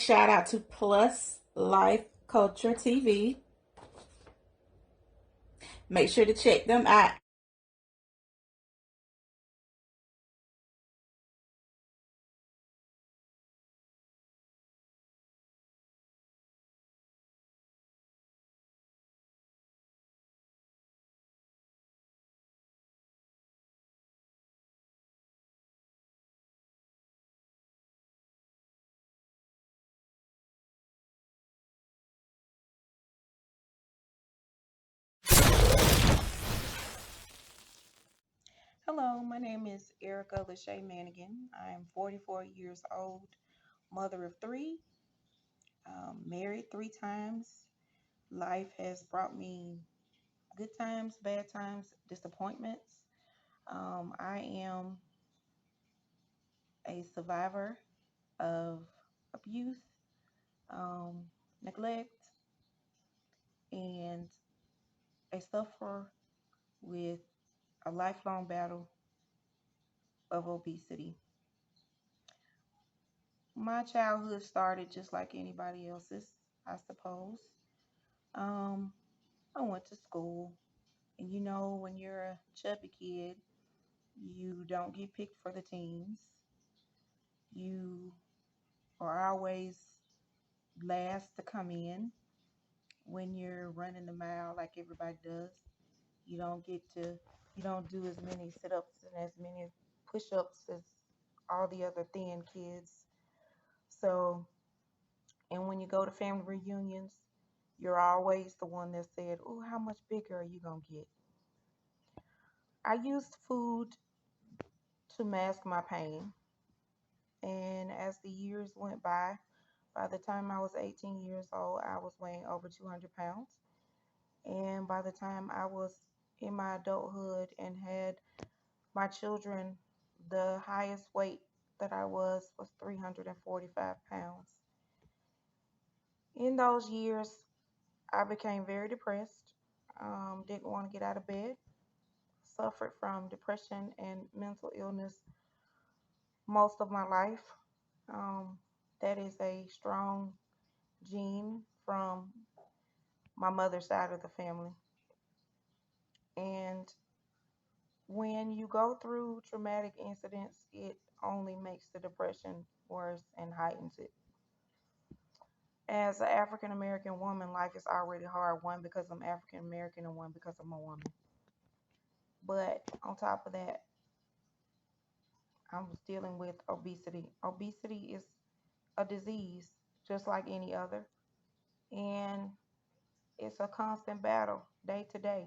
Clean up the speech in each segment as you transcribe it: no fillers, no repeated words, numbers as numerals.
Shout out to Plus Life Culture TV. Make sure to check them out. Hello, my name is Erica Lachey Manigan. I am 44 years old, mother of three, married three times. Life has brought me good times, bad times, disappointments. I am a survivor of abuse, um, neglect, and a sufferer with a lifelong battle of obesity. My childhood started just like anybody else's, I suppose. Um, I went to school, and when you're a chubby kid, you don't get picked for the teams. You are always last to come in when you're running the mile like everybody does. You don't get to, you don't do as many sit ups and as many push ups as all the other thin kids. So, and when you go to family reunions, you're always the one that said, "Oh, how much bigger are you going to get?" I used food to mask my pain. And as the years went by the time I was 18 years old, I was weighing over 200 pounds. And by the time I was in my adulthood and had my children, the highest weight that I was 345 pounds. In those years, I became very depressed, didn't want to get out of bed, suffered from depression and mental illness most of my life. Um, that is a strong gene from my mother's side of the family. And when you go through traumatic incidents, it only makes the depression worse and heightens it. As an African American woman, life is already hard, one, because I'm African American, and one, because I'm a woman. But on top of that, I was dealing with obesity. Obesity is a disease just like any other, and it's a constant battle day to day.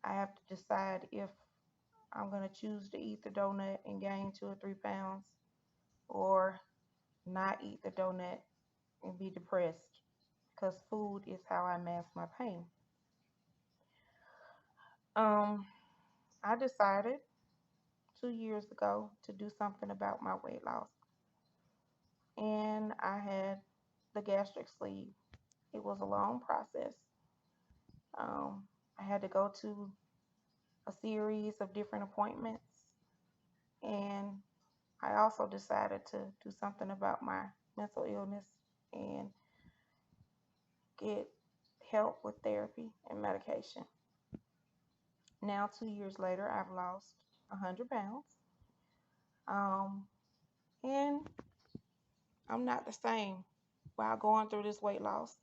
I have to decide if I'm going to choose to eat the donut and gain 2 or 3 pounds, or not eat the donut and be depressed, because food is how I mask my pain. Um, I decided 2 years ago to do something about my weight loss, and I had the gastric sleeve. It was a long process. Um, I had to go to a series of different appointments, and I also decided to do something about my mental illness and get help with therapy and medication. Now, 2 years later, I've lost 100 pounds. Um, and I'm not the same. While going through this weight loss,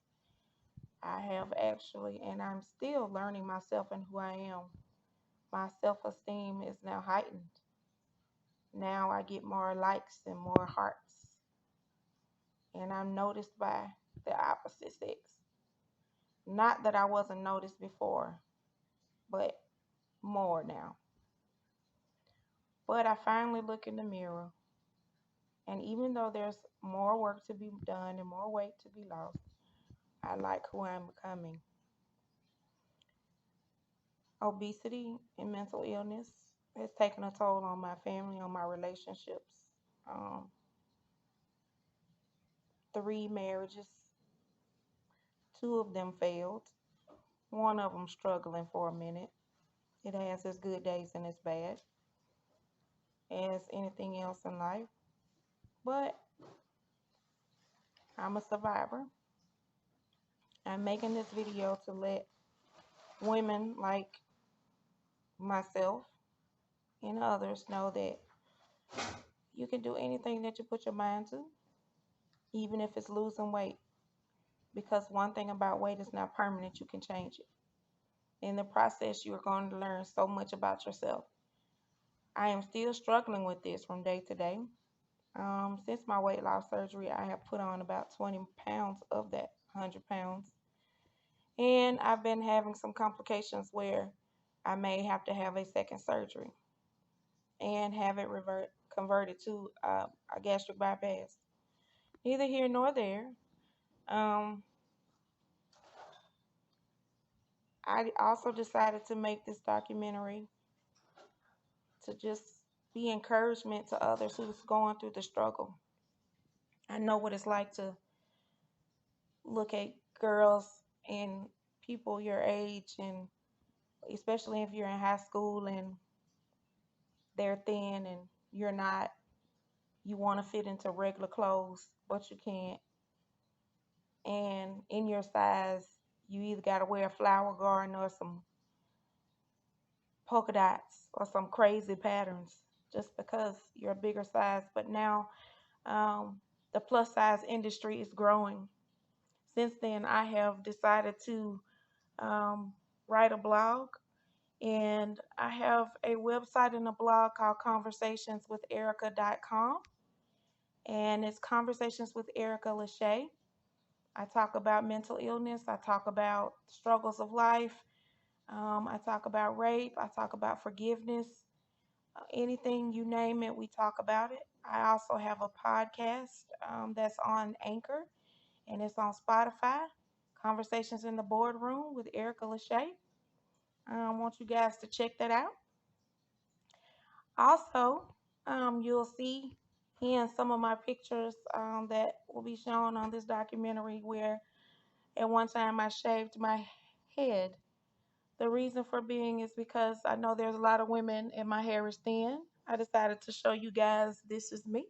I have actually, and I'm still learning myself and who I am. My self esteem is now heightened. Now I get more likes and more hearts. And I'm noticed by the opposite sex. Not that I wasn't noticed before, but more now. But I finally look in the mirror, and even though there's more work to be done and more weight to be lost, I like who I'm becoming. Obesity and mental illness has taken a toll on my family, on my relationships. Um, 3 marriages, two of them failed. One of them struggling for a minute. It has its good days and its bad, as anything else in life. But I'm a survivor. I'm making this video to let women like myself and others know that you can do anything that you put your mind to, even if it's losing weight. Because one thing about weight is not permanent, you can change it. In the process, you are going to learn so much about yourself. I am still struggling with this from day to day. Since my weight loss surgery, I have put on about 20 pounds of that 100 pounds. And I've been having some complications where I may have to have a second surgery and have it converted to a gastric bypass. Neither here nor there. Um, I also decided to make this documentary to just be encouragement to others who's going through the struggle. I know what it's like to look at girls and people your age, and especially if you're in high school and they're thin and you're not, you want to fit into regular clothes, but you can't. And in your size, you either got to wear a flower garden or some polka dots or some crazy patterns just because you're a bigger size. But now the plus size industry is growing. Since then, I have decided to um, write a blog, and I have a website and a blog called conversationswitherica.com, and it's Conversations with Erica Lachey. I talk about mental illness, I talk about struggles of life, I talk about rape, I talk about forgiveness, anything you name it, we talk about it. I also have a podcast that's on Anchor, and it's on Spotify. Conversations in the Boardroom with Erica Lachey. I want you guys to check that out. Also, you'll see here in some of my pictures that will be shown on this documentary where at one time I shaved my head. The reason for being is because I know there's a lot of women and my hair is thin. I decided to show you guys this is me,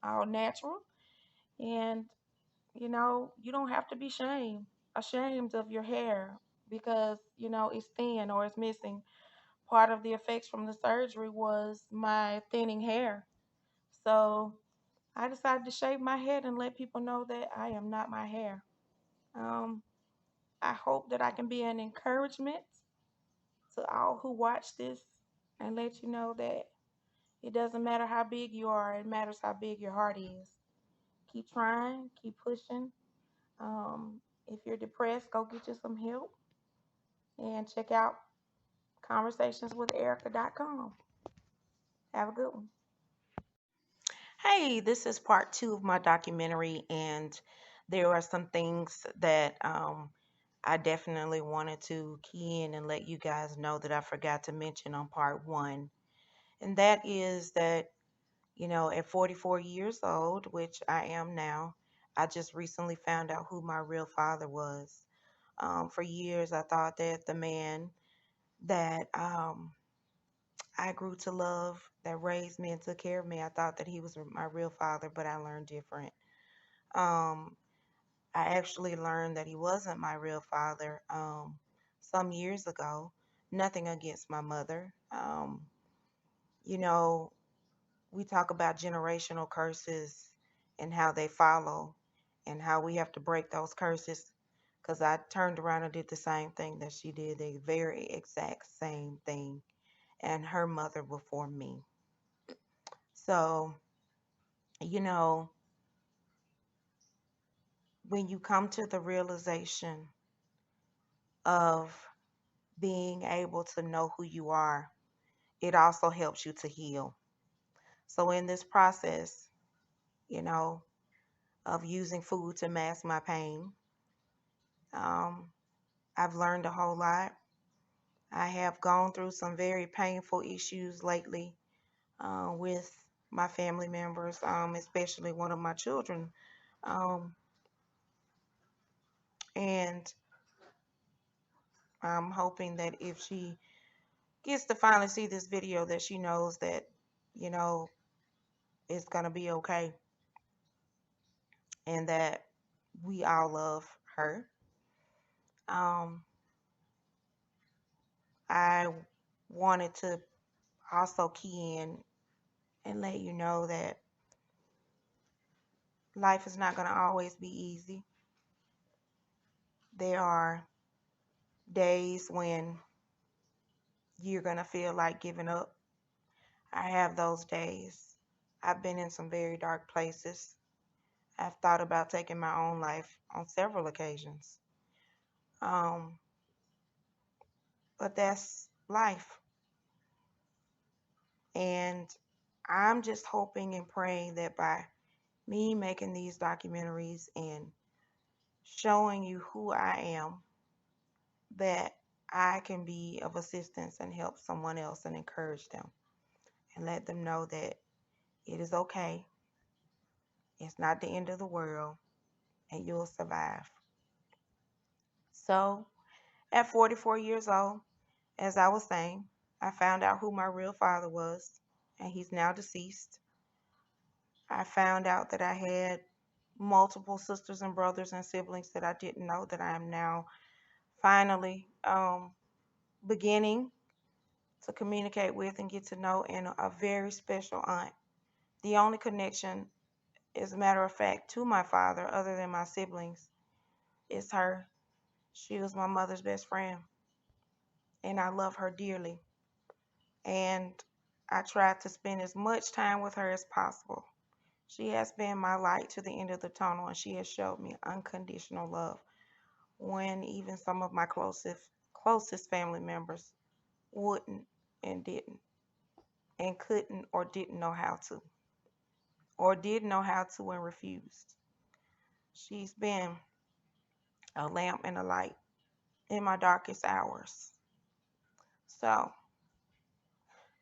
all natural. And you don't have to be ashamed of your hair because, it's thin or it's missing. Part of the effects from the surgery was my thinning hair. So I decided to shave my head and let people know that I am not my hair. Um, I hope that I can be an encouragement to all who watch this and let you know that it doesn't matter how big you are, it matters how big your heart is. Keep trying, keep pushing. If you're depressed, go get you some help and check out conversationswitherica.com. Have a good one. Hey, this is part two of my documentary, and there are some things that I definitely wanted to key in and let you guys know that I forgot to mention on part one. And that is that, at 44 years old, which I am now, I just recently found out who my real father was. For years, I thought that the man that I grew to love, that raised me and took care of me, I thought that he was my real father, but I learned different. Um, I actually learned that he wasn't my real father some years ago. Nothing against my mother. You know, we talk about generational curses and how they follow and how we have to break those curses. Because I turned around and did the same thing that she did, the very exact same thing, and her mother before me. So, you know, when you come to the realization of being able to know who you are, it also helps you to heal. So, in this process, you know, of using food to mask my pain, um, I've learned a whole lot. I have gone through some very painful issues lately with my family members, especially one of my children. Um, and I'm hoping that if she gets to finally see this video, that she knows that, you know, it's going to be okay, and that we all love her. Um, I wanted to also key in and let you know that life is not going to always be easy. There are days when you're going to feel like giving up. I have those days. I've been in some very dark places. I've thought about taking my own life on several occasions. Um, but that's life. And I'm just hoping and praying that by me making these documentaries and showing you who I am, that I can be of assistance and help someone else and encourage them and let them know that it is okay. It's not the end of the world and you'll survive. So, at 44 years old, as I was saying, I found out who my real father was, and he's now deceased. I found out that I had multiple sisters and brothers and siblings that I didn't know that I am now finally beginning to communicate with and get to know, and a very special aunt. The only connection, as a matter of fact, to my father, other than my siblings, is her. She was my mother's best friend, and I love her dearly. And I tried to spend as much time with her as possible. She has been my light to the end of the tunnel, and she has showed me unconditional love when even some of my closest family members wouldn't and didn't and couldn't or didn't know how to or did know how to and refused. She's been a lamp and a light in my darkest hours. So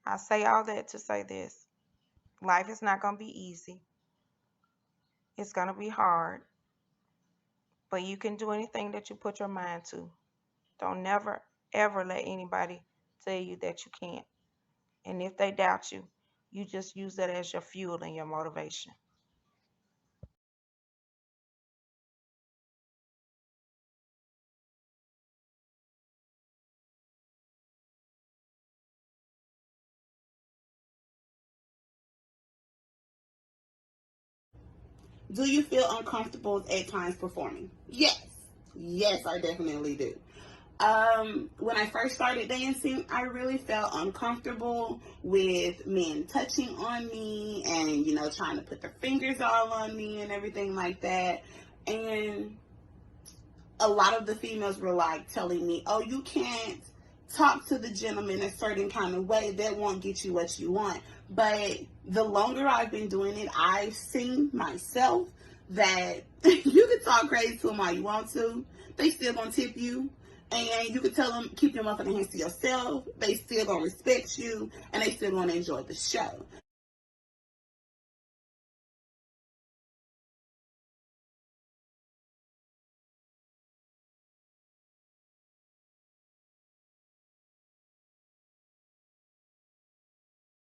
I say all that to say this. Life is not going to be easy. It's going to be hard, but you can do anything that you put your mind to. Don't never, ever let anybody tell you that you can't. And if they doubt you, you just use that as your fuel and your motivation. Do you feel uncomfortable at times performing? Yes. Yes, I definitely do. When I first started dancing, I really felt uncomfortable with men touching on me and, trying to put their fingers all on me and everything like that. And a lot of the females were like telling me, oh, you can't talk to the gentleman a certain kind of way. That won't get you what you want. But the longer I've been doing it, I've seen myself that you can talk crazy to them all you want to. They still gonna tip you. And you can tell them, keep your motherfucking hands to yourself. They still gonna respect you and they still gonna enjoy the show.